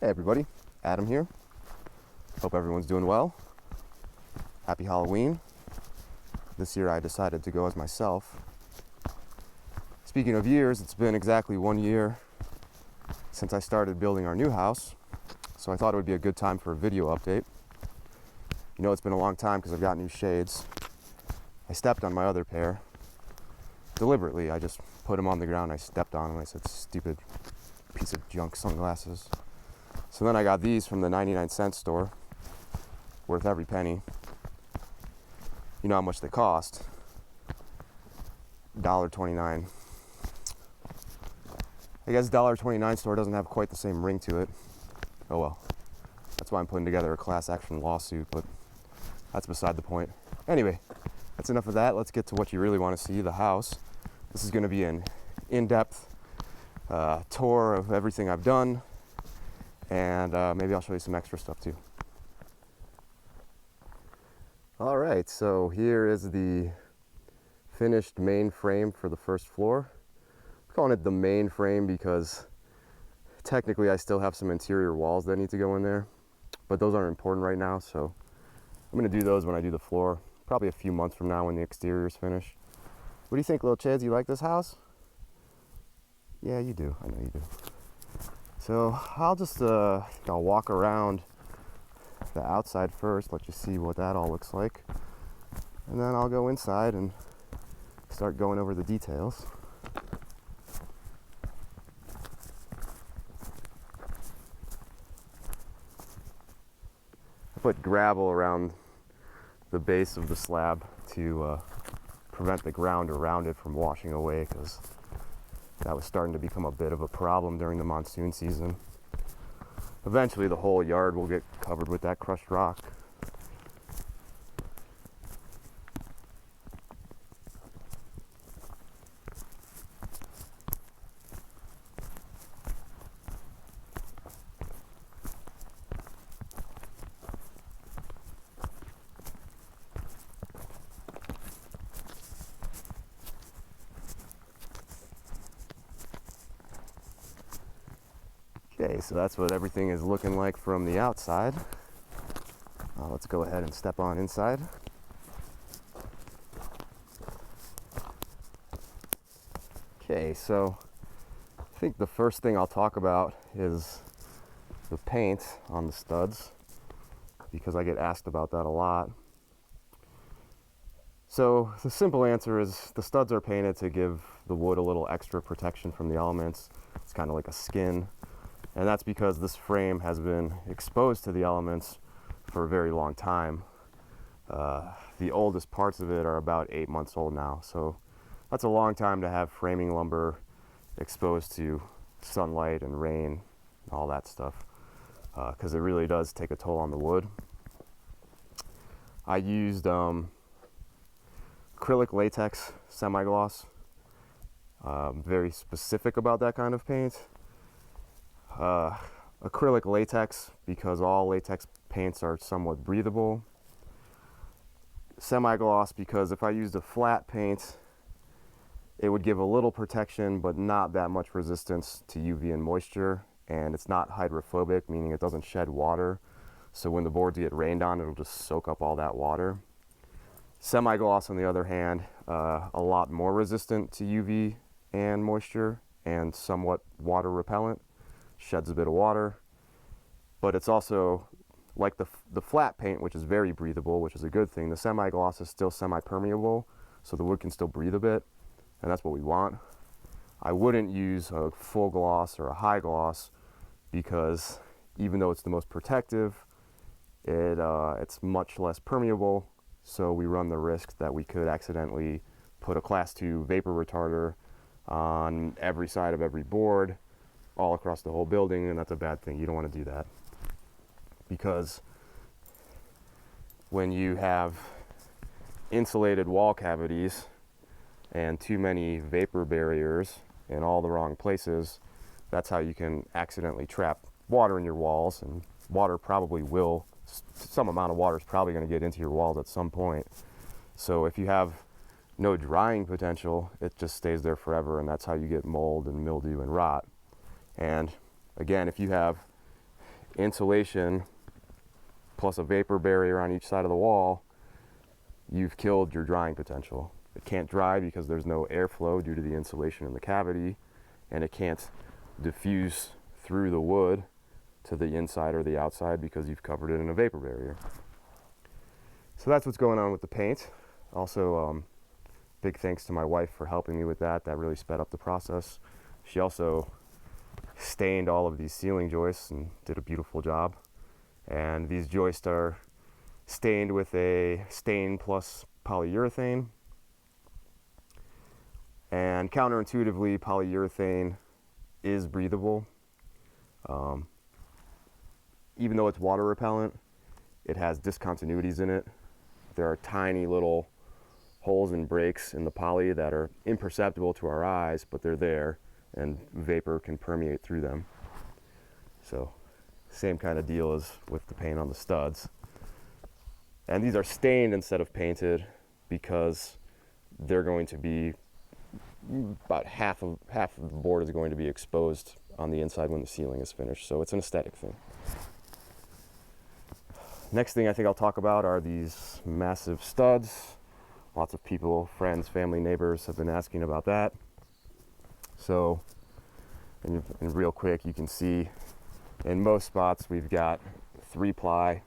Hey everybody, Adam here. Hope everyone's doing well. Happy Halloween. This year I decided to go as myself. Speaking of years, it's been exactly 1 year since I started building our new house, so I thought it would be a good time for a video update. You know, it's been a long time because I've got new shades. I stepped on my other pair. Deliberately, I just put them on the ground. I stepped on them. I said, stupid piece of junk sunglasses. So then I got these from the 99-cent store, worth every penny. You know how much they cost? $1.29. I guess $1.29 store doesn't have quite the same ring to it. Oh well. That's why I'm putting together a class action lawsuit, but that's beside the point. Anyway, that's enough of that. Let's get to what you really want to see, the house. This is going to be an in-depth tour of everything I've done, and maybe I'll show you some extra stuff too. All right, so here is the finished main frame for the first floor. I'm calling it the main frame because technically I still have some interior walls that need to go in there, but those aren't important right now, so I'm going to do those when I do the floor, probably a few months from now when the exterior is finished. What do you think, little Cheds? You like this house? Yeah, you do. I know you do. So I'll just I'll walk around the outside first, let you see what that all looks like, and then I'll go inside and start going over the details. I put gravel around the base of the slab to prevent the ground around it from washing away, because that was starting to become a bit of a problem during the monsoon season. Eventually the whole yard will get covered with that crushed rock. Okay, so that's what everything is looking like from the outside. Let's go ahead and step on inside. Okay, so I think the first thing I'll talk about is the paint on the studs, because I get asked about that a lot. So the simple answer is the studs are painted to give the wood a little extra protection from the elements. It's kind of like a skin. And that's because this frame has been exposed to the elements for a very long time. The oldest parts of it are about 8 months old now. So that's a long time to have framing lumber exposed to sunlight and rain and all that stuff, because it really does take a toll on the wood. I used acrylic latex semi-gloss. Very specific about that kind of paint. Acrylic latex because all latex paints are somewhat breathable. Semi-gloss because if I used a flat paint, it would give a little protection but not that much resistance to UV and moisture, and it's not hydrophobic, meaning it doesn't shed water, so when the boards get rained on, it'll just soak up all that water. Semi-gloss, on the other hand, a lot more resistant to UV and moisture and somewhat water repellent. Sheds a bit of water, but it's also like the flat paint, which is very breathable, which is a good thing. The semi-gloss is still semi-permeable, so the wood can still breathe a bit, and that's what we want. I wouldn't use a full gloss or a high gloss because even though it's the most protective, it's much less permeable, so we run the risk that we could accidentally put a class 2 vapor retarder on every side of every board all across the whole building, and that's a bad thing. You don't want to do that, because when you have insulated wall cavities and too many vapor barriers in all the wrong places, that's how you can accidentally trap water in your walls, and water probably will, some amount of water is probably going to get into your walls at some point. So if you have no drying potential, it just stays there forever, and that's how you get mold and mildew and rot. And again, if you have insulation plus a vapor barrier on each side of the wall, you've killed your drying potential. It can't dry because there's no airflow due to the insulation in the cavity, and it can't diffuse through the wood to the inside or the outside because you've covered it in a vapor barrier. So that's what's going on with the paint. Also, big thanks to my wife for helping me with that. That really sped up the process. She also stained all of these ceiling joists and did a beautiful job. And these joists are stained with a stain plus polyurethane. And counterintuitively, polyurethane is breathable. Even though it's water repellent, it has discontinuities in it. There are tiny little holes and breaks in the poly that are imperceptible to our eyes, but they're there, and vapor can permeate through them. So, same kind of deal as with the paint on the studs. And these are stained instead of painted because they're going to be about half of the board is going to be exposed on the inside when the ceiling is finished. So it's an aesthetic thing. Next thing I think I'll talk about are these massive studs. Lots of people, friends, family, neighbors have been asking about that. So, and real quick, you can see in most spots we've got 3-ply,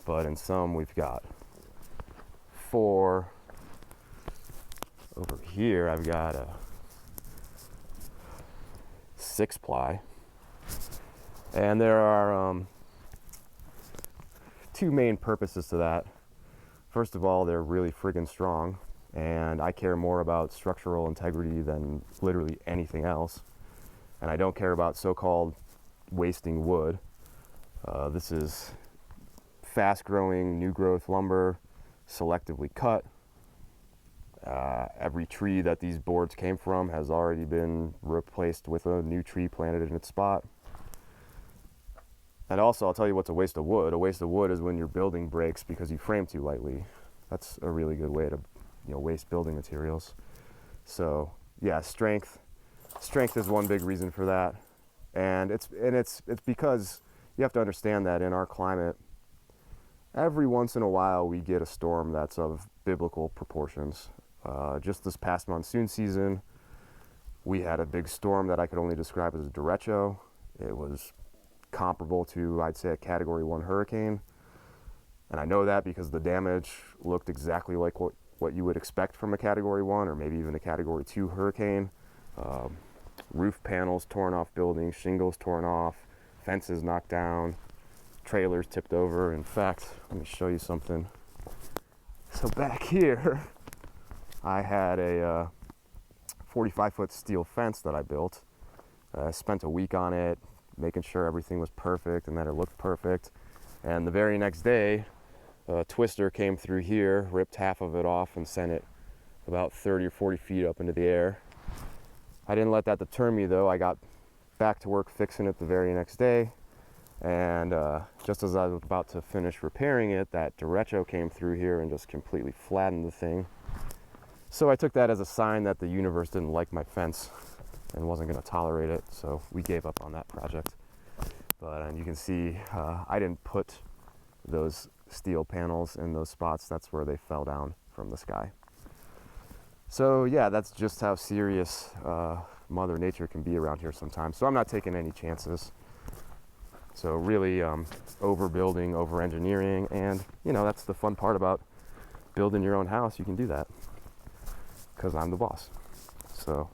but in some we've got 4. Over here I've got a 6-ply. And there are 2 main purposes to that. First of all, they're really friggin' strong, and I care more about structural integrity than literally anything else. And I don't care about so-called wasting wood. This is fast-growing, new-growth lumber, selectively cut. Every tree that these boards came from has already been replaced with a new tree planted in its spot. And also, I'll tell you what's a waste of wood. A waste of wood is when your building breaks because you frame too lightly. That's a really good way to, waste building materials. So, yeah, strength is one big reason for that. And it's because you have to understand that in our climate, every once in a while we get a storm that's of biblical proportions. Just this past monsoon season, we had a big storm that I could only describe as a derecho. It was comparable to, I'd say, a Category 1 hurricane. And I know that because the damage looked exactly like what you would expect from a Category 1 or maybe even a Category 2 hurricane. Roof panels torn off buildings, shingles torn off, fences knocked down, trailers tipped over. In fact, let me show you something. So back here, I had a 45-foot steel fence that I built. I spent a week on it, making sure everything was perfect and that it looked perfect. And the very next day, a twister came through here, ripped half of it off and sent it about 30 or 40 feet up into the air. I didn't let that deter me though. I got back to work fixing it the very next day. And just as I was about to finish repairing it, that derecho came through here and just completely flattened the thing. So I took that as a sign that the universe didn't like my fence and wasn't going to tolerate it, so we gave up on that project. But you can see I didn't put those steel panels in those spots. That's where they fell down from the sky. So yeah, that's just how serious Mother Nature can be around here sometimes. So I'm not taking any chances. So really overbuilding, over-engineering, and that's the fun part about building your own house. You can do that because I'm the boss. So,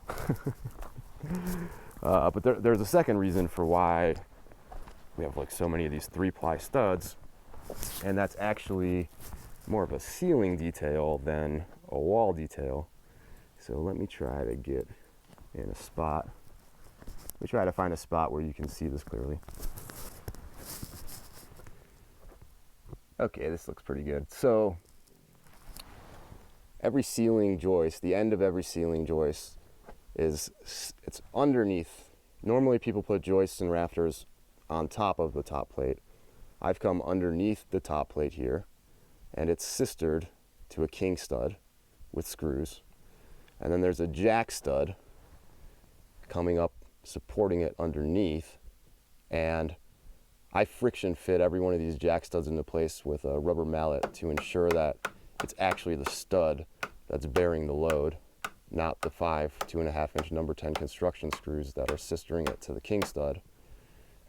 but there's a second reason for why we have so many of these 3-ply studs, and that's actually more of a ceiling detail than a wall detail. So let me try to get in a spot. Let me try to find a spot where you can see this clearly. Okay, this looks pretty good. So every ceiling joist, the end of every ceiling joist it's underneath. Normally people put joists and rafters on top of the top plate. I've come underneath the top plate here, and it's sistered to a king stud with screws. And then there's a jack stud coming up, supporting it underneath. And I friction fit every one of these jack studs into place with a rubber mallet to ensure that it's actually the stud that's bearing the load, not the 2.5 inch number 10 construction screws that are sistering it to the king stud.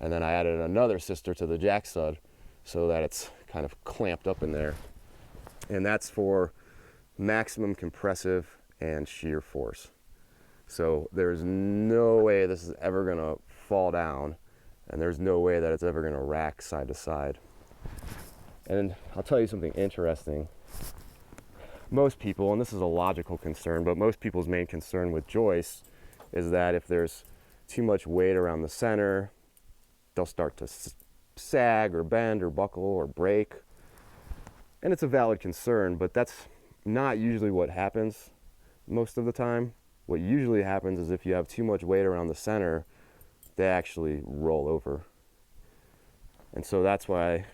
And then I added another sister to the jack stud so that it's kind of clamped up in there. And that's for maximum compressive and shear force. So there's no way this is ever gonna fall down, and there's no way that it's ever gonna rack side to side. And I'll tell you something interesting. Most people, and this is a logical concern, but most people's main concern with joists is that if there's too much weight around the center, they'll start to sag or bend or buckle or break. And it's a valid concern, but that's not usually what happens most of the time. What usually happens is if you have too much weight around the center, they actually roll over. And so that's why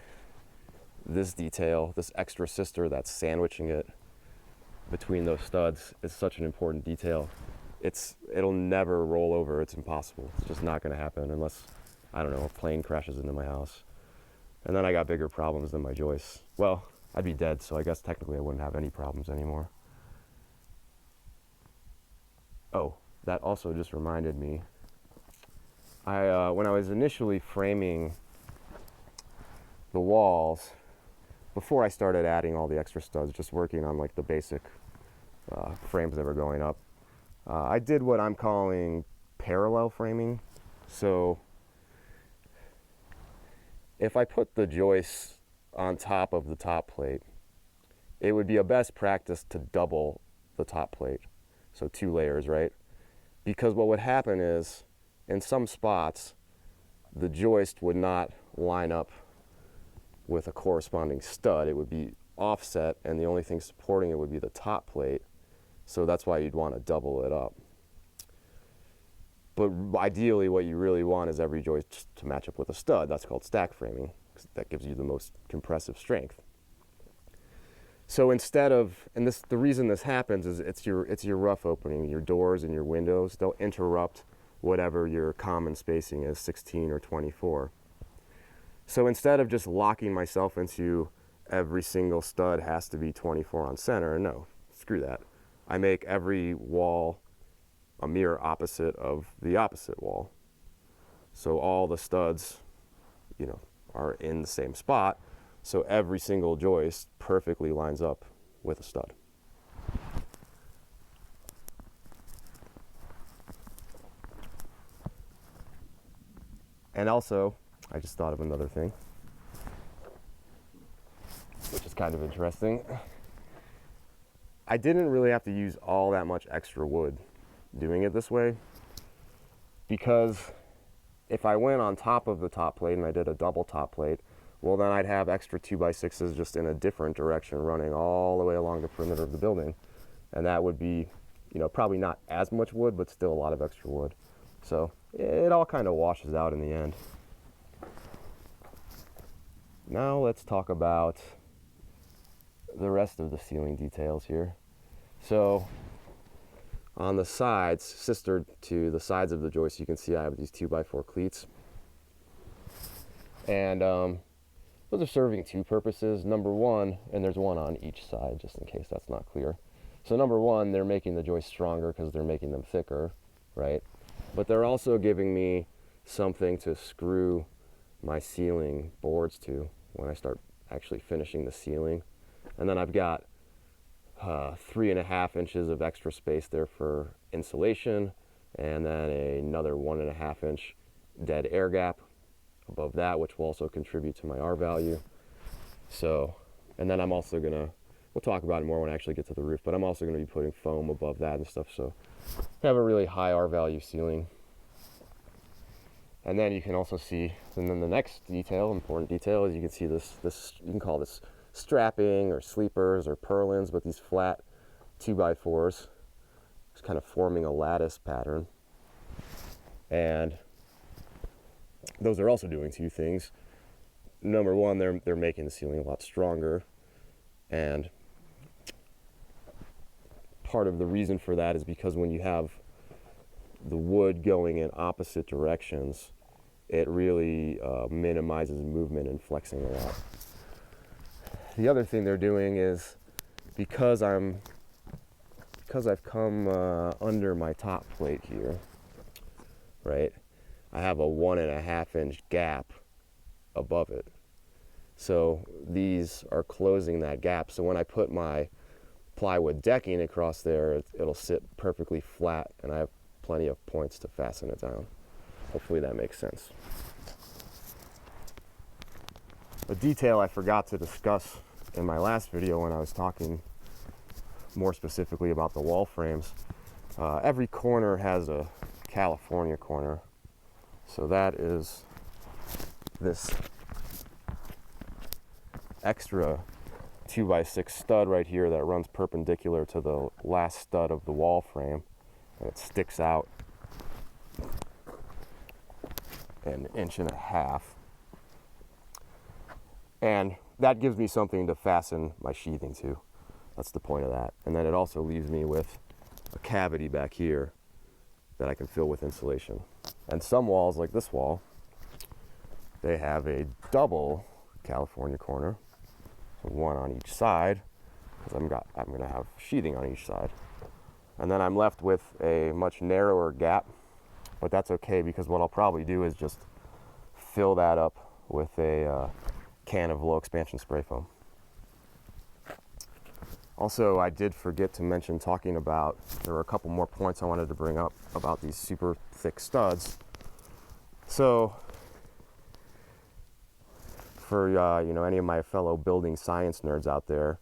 this detail, this extra sister that's sandwiching it between those studs, is such an important detail. It'll never roll over. It's impossible. It's just not going to happen unless, I don't know, a plane crashes into my house. And then I got bigger problems than my joists. Well, I'd be dead, so I guess technically I wouldn't have any problems anymore. Oh, that also just reminded me. When I was initially framing the walls, before I started adding all the extra studs, just working on like the basic frames that were going up, I did what I'm calling parallel framing. So if I put the joists on top of the top plate, it would be a best practice to double the top plate. So 2 layers, right? Because what would happen is, in some spots, the joist would not line up with a corresponding stud. It would be offset, and the only thing supporting it would be the top plate. So that's why you'd want to double it up. But ideally, what you really want is every joist to match up with a stud. That's called stack framing, because that gives you the most compressive strength. So instead of, and the reason this happens is it's your rough opening, your doors and your windows, they'll interrupt whatever your common spacing is, 16 or 24. So instead of just locking myself into every single stud has to be 24 on center, no, screw that. I make every wall a mirror opposite of the opposite wall. So all the studs, are in the same spot. So every single joist perfectly lines up with a stud. And also, I just thought of another thing, which is kind of interesting. I didn't really have to use all that much extra wood doing it this way, because if I went on top of the top plate and I did a double top plate, well, then I'd have extra 2x6s just in a different direction running all the way along the perimeter of the building. And that would be, probably not as much wood, but still a lot of extra wood. So it all kind of washes out in the end. Now let's talk about the rest of the ceiling details here. So on the sides, sistered to the sides of the joist, you can see I have these 2x4 cleats. And those are serving 2 purposes. Number one, and there's one on each side just in case that's not clear. So number one, they're making the joists stronger because they're making them thicker, right? But they're also giving me something to screw my ceiling boards to when I start actually finishing the ceiling. And then I've got 3.5 inches of extra space there for insulation, and then another 1.5 inch dead air gap above that, which will also contribute to my R value. So, and then I'm also gonna, we'll talk about it more when I actually get to the roof, but I'm also gonna be putting foam above that and stuff, so I have a really high R value ceiling. And then you can also see, and then the next detail, important detail, is you can see this you can call this strapping or sleepers or purlins, but these flat 2x4s, just kind of forming a lattice pattern. And those are also doing 2 things. Number one, they're making the ceiling a lot stronger, and part of the reason for that is because when you have the wood going in opposite directions, it really minimizes movement and flexing a lot. The other thing they're doing is, because I've come under my top plate here, right? I have a 1.5 inch gap above it. So these are closing that gap. So when I put my plywood decking across there, it'll sit perfectly flat, and I have plenty of points to fasten it down. Hopefully that makes sense. A detail I forgot to discuss in my last video when I was talking more specifically about the wall frames, every corner has a California corner. So that is this extra 2x6 stud right here that runs perpendicular to the last stud of the wall frame, and it sticks out 1.5 inches. And that gives me something to fasten my sheathing to. That's the point of that. And then it also leaves me with a cavity back here that I can fill with insulation. And some walls, like this wall, they have a double California corner, so one on each side, because I'm gonna have sheathing on each side. And then I'm left with a much narrower gap, but that's okay, because what I'll probably do is just fill that up with a can of low expansion spray foam. Also, I did forget to mention, there were a couple more points I wanted to bring up about these super thick studs. So for any of my fellow building science nerds out there,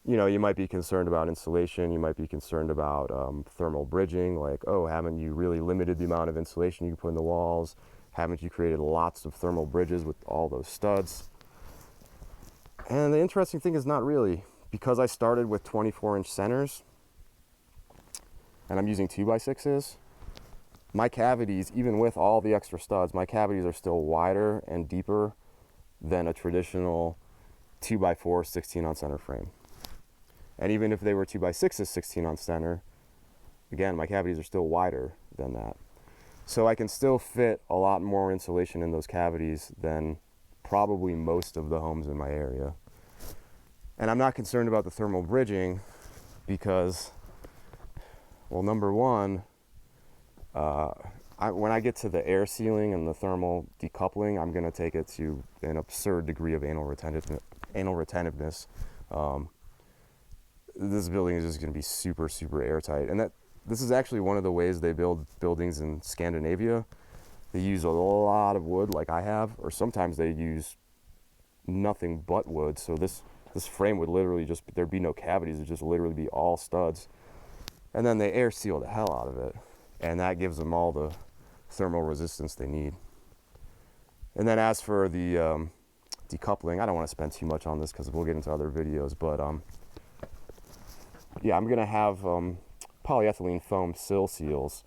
you might be concerned about insulation, you might be concerned about thermal bridging, like, oh, haven't you really limited the amount of insulation you can put in the walls? Haven't you created lots of thermal bridges with all those studs? And the interesting thing is, not really. Because I started with 24-inch centers, and I'm using 2x6s, my cavities, even with all the extra studs, my cavities are still wider and deeper than a traditional 2x4 16 on center frame. And even if they were 2x6s 16 on center, again, my cavities are still wider than that. So I can still fit a lot more insulation in those cavities than probably most of the homes in my area. And I'm not concerned about the thermal bridging because, well, number one, when I get to the air sealing and the thermal decoupling, I'm going to take it to an absurd degree of anal retentiveness. This building is just going to be super, super airtight. And this is actually one of the ways they build buildings in Scandinavia. They use a lot of wood like I have, or sometimes they use nothing but wood. So this frame would literally there'd be no cavities, it'd just literally be all studs. And then they air seal the hell out of it. And that gives them all the thermal resistance they need. And then as for the decoupling, I don't want to spend too much on this because we'll get into other videos, but yeah, I'm going to have polyethylene foam sill seals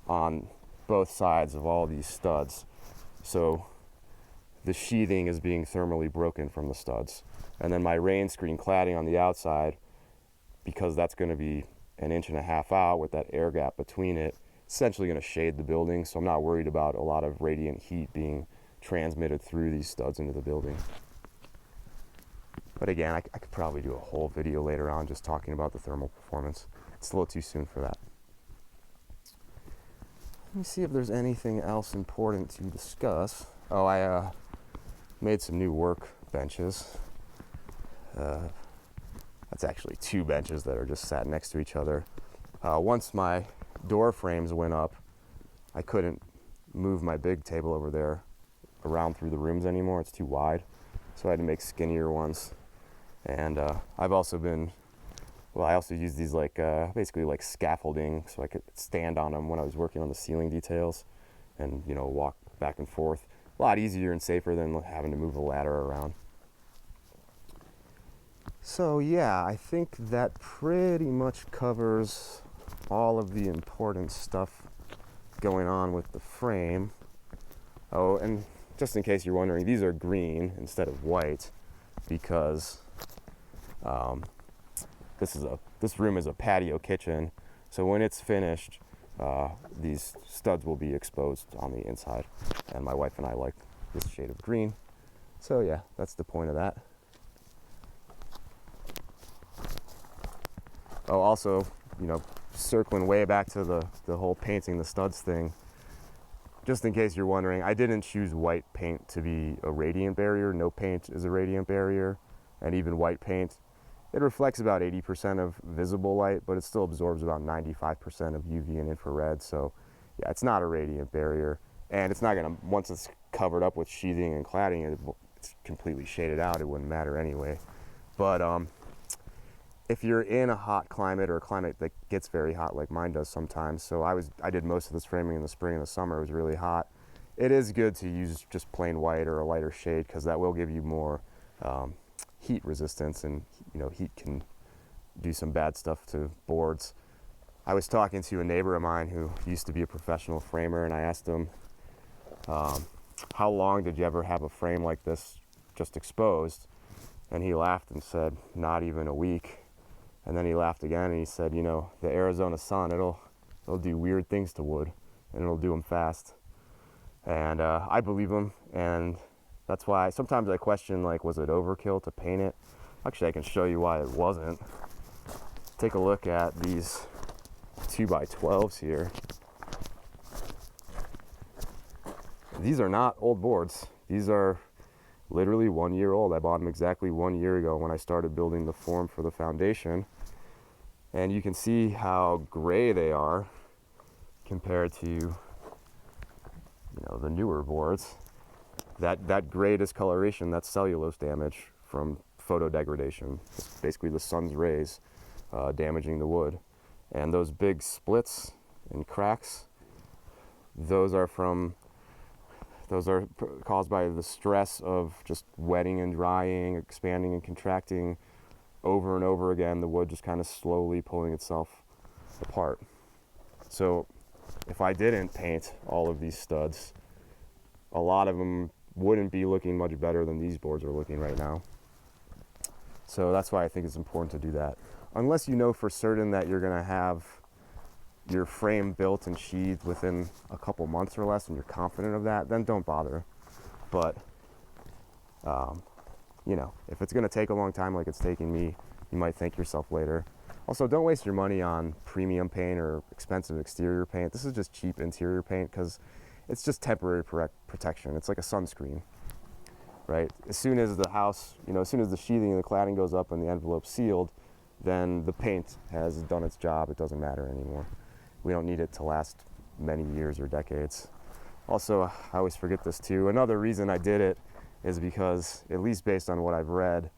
on both sides of all these studs. So the sheathing is being thermally broken from the studs. And then my rain screen cladding on the outside, because that's going to be 1.5 inches out with that air gap between it, essentially going to shade the building. So I'm not worried about a lot of radiant heat being transmitted through these studs into the building. But again, I could probably do a whole video later on just talking about the thermal performance. It's a little too soon for that. Let me see if there's anything else important to discuss. Oh, I made some new work benches. That's actually 2 benches that are just sat next to each other. Once my door frames went up, I couldn't move my big table over there around through the rooms anymore. It's too wide. So I had to make skinnier ones. And I've also I also use these basically like scaffolding, so I could stand on them when I was working on the ceiling details and, walk back and forth. A lot easier and safer than having to move a ladder around. So yeah, I think that pretty much covers all of the important stuff going on with the frame. Oh, and just in case you're wondering, these are green instead of white because this room is a patio kitchen. So when it's finished, these studs will be exposed on the inside. And my wife and I like this shade of green. So yeah, that's the point of that. Oh, also, you know, circling way back to the whole painting the studs thing, just in case you're wondering, I didn't choose white paint to be a radiant barrier. No paint is a radiant barrier, and even white paint, it reflects about 80% of visible light, but it still absorbs about 95% of UV and infrared. So yeah, it's not a radiant barrier, and it's not gonna, once it's covered up with sheathing and cladding, it's completely shaded out, it wouldn't matter anyway. But if you're in a hot climate, or a climate that gets very hot like mine does sometimes, so I did most of this framing in the spring and the summer, it was really hot, it is good to use just plain white or a lighter shade, because that will give you more heat resistance, and you know, heat can do some bad stuff to boards. I was talking to a neighbor of mine who used to be a professional framer, and I asked him, how long did you ever have a frame like this just exposed? And he laughed and said, not even a week. And then he laughed again and he said, you know, the Arizona sun, it'll do weird things to wood, and it'll do them fast. And I believe him, and that's why sometimes I question, like, was it overkill to paint it? Actually, I can show you why it wasn't. Take a look at these 2x12s here. These are not old boards. These are literally 1 year old. I bought them exactly 1 year ago when I started building the form for the foundation. And you can see how gray they are compared to, you know, the newer boards. That gray discoloration, that's cellulose damage from photo degradation. It's basically the sun's rays damaging the wood. And those big splits and cracks, those are caused by the stress of just wetting and drying, expanding and contracting over and over again, the wood just kind of slowly pulling itself apart. So if I didn't paint all of these studs, a lot of them wouldn't be looking much better than these boards are looking right now. So that's why I think it's important to do that. Unless you know for certain that you're gonna have your frame built and sheathed within a couple months or less, and you're confident of that, then don't bother. But you know, if it's going to take a long time like it's taking me, you might thank yourself later. Also, don't waste your money on premium paint or expensive exterior paint. This is just cheap interior paint, because it's just temporary protection. It's like a sunscreen, right? As soon as the house, you know, as soon as the sheathing and the cladding goes up and the envelope's sealed, then the paint has done its job. It doesn't matter anymore. We don't need it to last many years or decades. Also, I always forget this too. Another reason I did it is because, at least based on what I've read,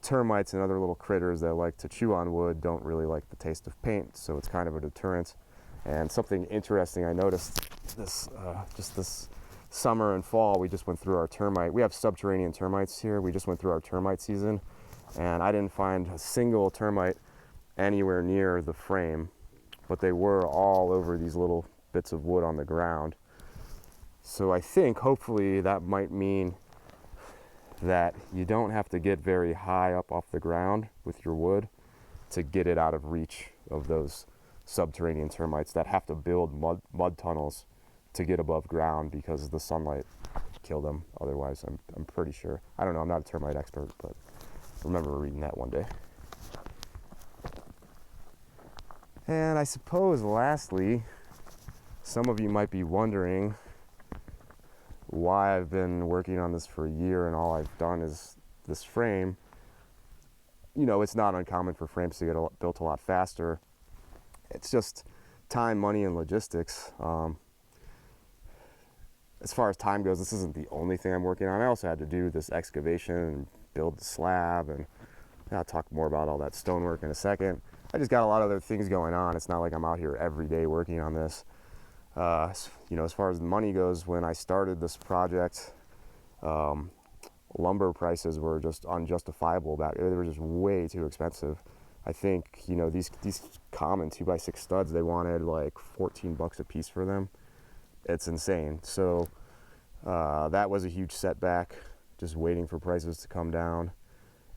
termites and other little critters that like to chew on wood don't really like the taste of paint, so it's kind of a deterrent. And something interesting I noticed just this summer and fall, we just went through our termite. We have subterranean termites here. We just went through our termite season, and I didn't find a single termite anywhere near the frame, but they were all over these little bits of wood on the ground. So I think hopefully that might mean that you don't have to get very high up off the ground with your wood to get it out of reach of those subterranean termites that have to build mud tunnels to get above ground because the sunlight kill them otherwise. I'm pretty sure. I don't know, I'm not a termite expert, but I remember reading that one day. And I suppose lastly, some of you might be wondering why I've been working on this for a year and all I've done is this frame. You know, it's not uncommon for frames to get built a lot faster. It's just time, money, and logistics. As far as time goes, this isn't the only thing I'm working on. I also had to do this excavation and build the slab, and I'll talk more about all that stonework in a second. I just got a lot of other things going on. It's not like I'm out here every day working on this. You know, as far as the money goes, when I started this project, lumber prices were just unjustifiable. They were just way too expensive. I think, you know, these common 2x6 studs, they wanted like $14 a piece for them. It's insane. So that was a huge setback, just waiting for prices to come down.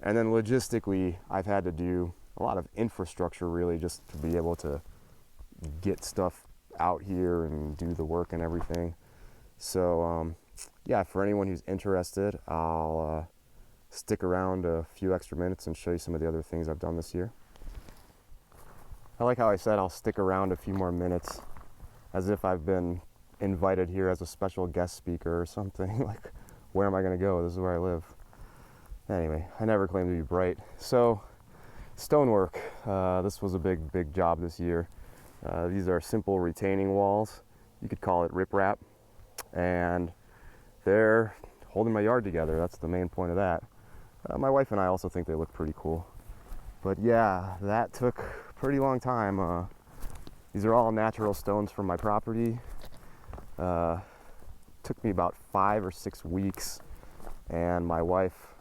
And then logistically, I've had to do a lot of infrastructure really just to be able to get stuff out here and do the work and everything. So yeah, for anyone who's interested, I'll stick around a few extra minutes and show you some of the other things I've done this year. I like how I said I'll stick around a few more minutes, as if I've been invited here as a special guest speaker or something. Like, where am I going to go? This is where I live. Anyway, I never claimed to be bright. So, stonework. This was a big job this year. These are simple retaining walls. You could call it riprap. And they're holding my yard together. That's the main point of that. My wife and I also think they look pretty cool. But yeah, that took a pretty long time. These are all natural stones from my property. Took me about 5 or 6 weeks, and my wife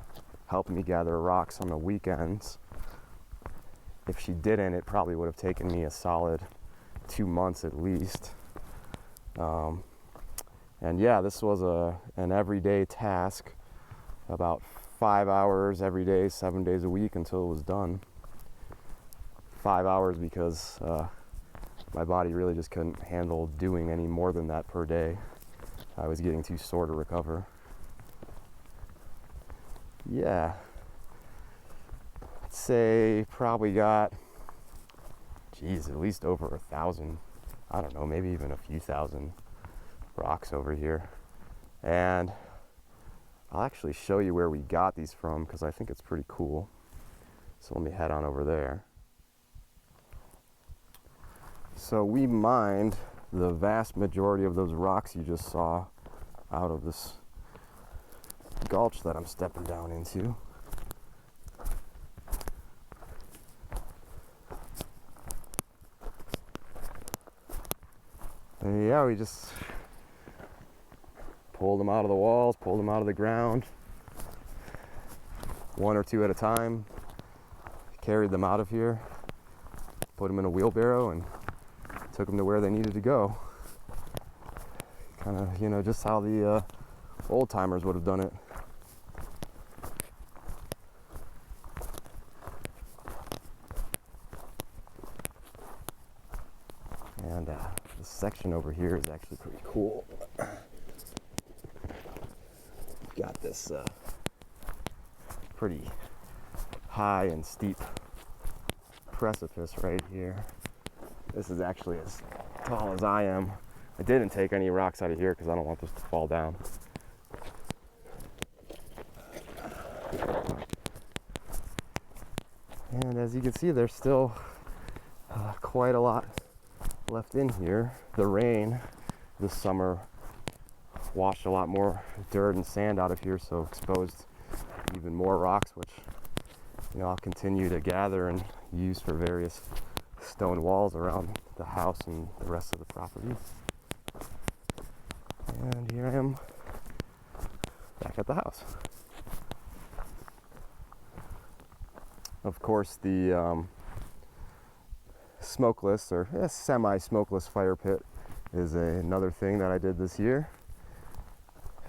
helped me gather rocks on the weekends. If she didn't, it probably would have taken me a solid 2 months at least. And yeah, this was an everyday task, about 5 hours every day, 7 days a week until it was done. 5 hours because my body really just couldn't handle doing any more than that per day. I was getting too sore to recover. Yeah, I'd say probably got, at least over 1,000, I don't know, maybe even a few thousand rocks over here. And I'll actually show you where we got these from, because I think it's pretty cool. So let me head on over there. So we mined the vast majority of those rocks you just saw out of this gulch that I'm stepping down into. And yeah, we just pulled them out of the walls, pulled them out of the ground, one or two at a time, carried them out of here, put them in a wheelbarrow, and took them to where they needed to go. Kind of, just how the old timers would have done it. And this section over here is actually pretty cool. Got this pretty high and steep precipice right here. This is actually as tall as I am. I didn't take any rocks out of here because I don't want this to fall down. And as you can see, there's still quite a lot left in here. The rain this summer washed a lot more dirt and sand out of here, so exposed even more rocks, which I'll continue to gather and use for various stone walls around the house and the rest of the property. And here I am back at the house. Of course, the smokeless or semi-smokeless fire pit is another thing that I did this year.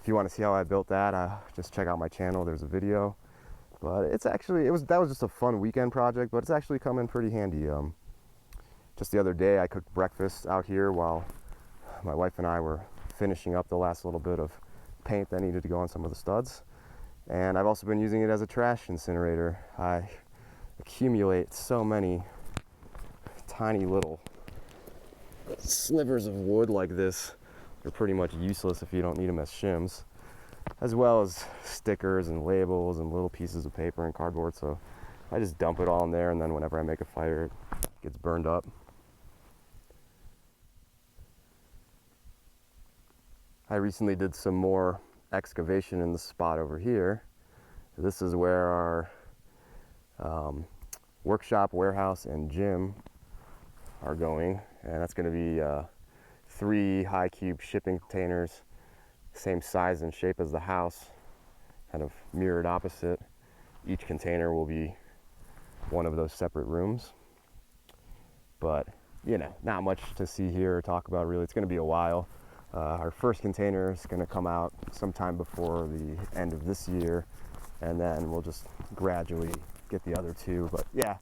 If you want to see how I built that, just check out my channel. There's a video. But that was just a fun weekend project, but it's actually come in pretty handy. Just the other day, I cooked breakfast out here while my wife and I were finishing up the last little bit of paint that needed to go on some of the studs. And I've also been using it as a trash incinerator. I accumulate so many tiny little slivers of wood like this. They're pretty much useless if you don't need them as shims, as well as stickers and labels and little pieces of paper and cardboard. So I just dump it all in there, and then whenever I make a fire, it gets burned up. I recently did some more excavation in the spot over here. This is where our workshop, warehouse, and gym are going, and that's going to be 3 high cube shipping containers, same size and shape as the house, kind of mirrored opposite. Each container will be one of those separate rooms, but not much to see here or talk about really. It's going to be a while. Our first container is going to come out sometime before the end of this year, and then we'll just gradually get the other 2. But yeah,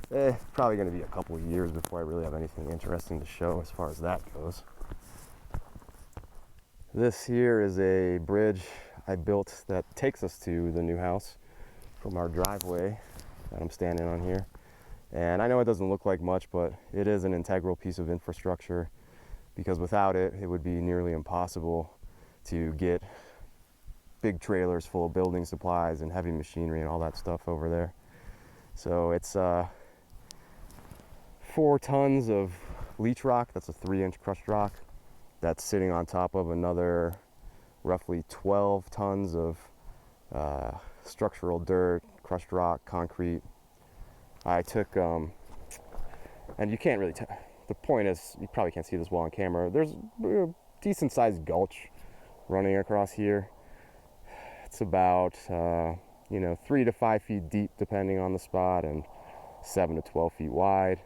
Probably going to be a couple of years before I really have anything interesting to show as far as that goes. This here is a bridge I built that takes us to the new house from our driveway that I'm standing on here. And I know it doesn't look like much, but it is an integral piece of infrastructure, because without it, it would be nearly impossible to get big trailers full of building supplies and heavy machinery and all that stuff over there. So it's 4 tons of leach rock. That's a 3-inch crushed rock that's sitting on top of another roughly 12 tons of structural dirt, crushed rock, concrete. I took, and you can't really tell, the point is, you probably can't see this well on camera, there's a decent sized gulch running across here. It's about, 3 to 5 feet deep depending on the spot, and 7 to 12 feet wide.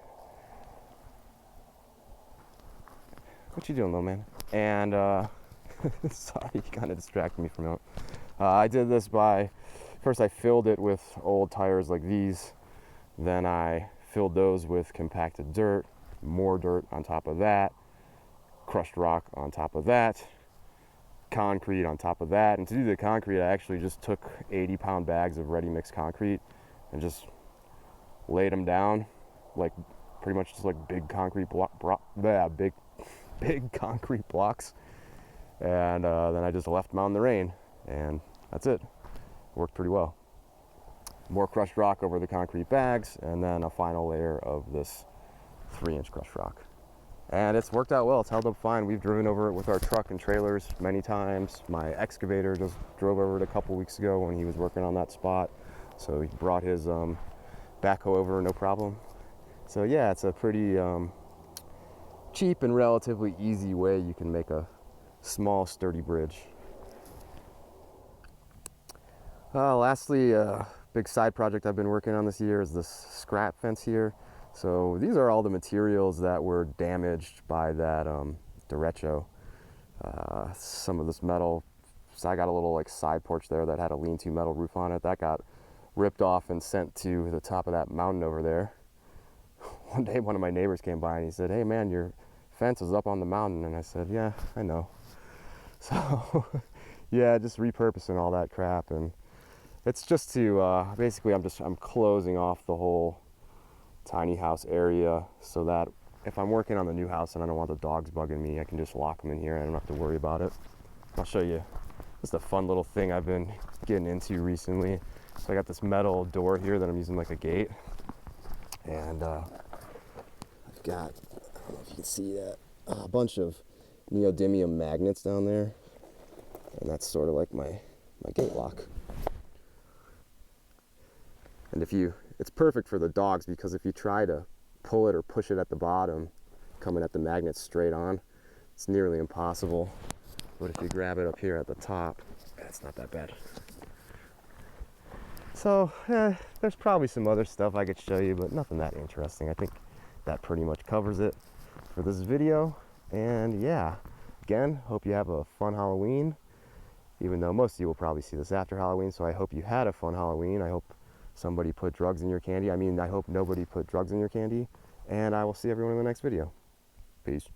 What you doing, little man? And, sorry, you kind of distracted me from it. I did this by, first I filled it with old tires like these, then I filled those with compacted dirt, more dirt on top of that, crushed rock on top of that, concrete on top of that. And to do the concrete, I actually just took 80-pound bags of ready mixed concrete and just laid them down, like pretty much just like big concrete big concrete blocks. And then I just left them out in the rain, and that's it. Worked pretty well. More crushed rock over the concrete bags, and then a final layer of this 3-inch crushed rock. And it's worked out well. It's held up fine. We've driven over it with our truck and trailers many times. My excavator just drove over it a couple weeks ago when he was working on that spot. So he brought his backhoe over, no problem. So yeah, it's a pretty cheap and relatively easy way you can make a small, sturdy bridge. Lastly, big side project I've been working on this year is this scrap fence here. So these are all the materials that were damaged by that derecho. Some of this metal, so I got a little like side porch there that had a lean-to metal roof on it. That got ripped off and sent to the top of that mountain over there. One day one of my neighbors came by and he said, "Hey man, your fence is up on the mountain." And I said, "Yeah, I know." So yeah, just repurposing all that crap. And it's just to, basically I'm closing off the whole tiny house area so that if I'm working on the new house and I don't want the dogs bugging me, I can just lock them in here and I don't have to worry about it. I'll show you just a fun little thing I've been getting into recently. So I got this metal door here that I'm using like a gate, and I've got, I don't know if you can see that, a bunch of neodymium magnets down there, and that's sort of like my gate lock. And it's perfect for the dogs, because if you try to pull it or push it at the bottom, coming at the magnet straight on, it's nearly impossible. But if you grab it up here at the top, it's not that bad. So there's probably some other stuff I could show you, but nothing that interesting. I think that pretty much covers it for this video. And yeah, again, hope you have a fun Halloween, even though most of you will probably see this after Halloween. So I hope you had a fun Halloween. I hope somebody put drugs in your candy. I hope nobody put drugs in your candy. And I will see everyone in the next video. Peace.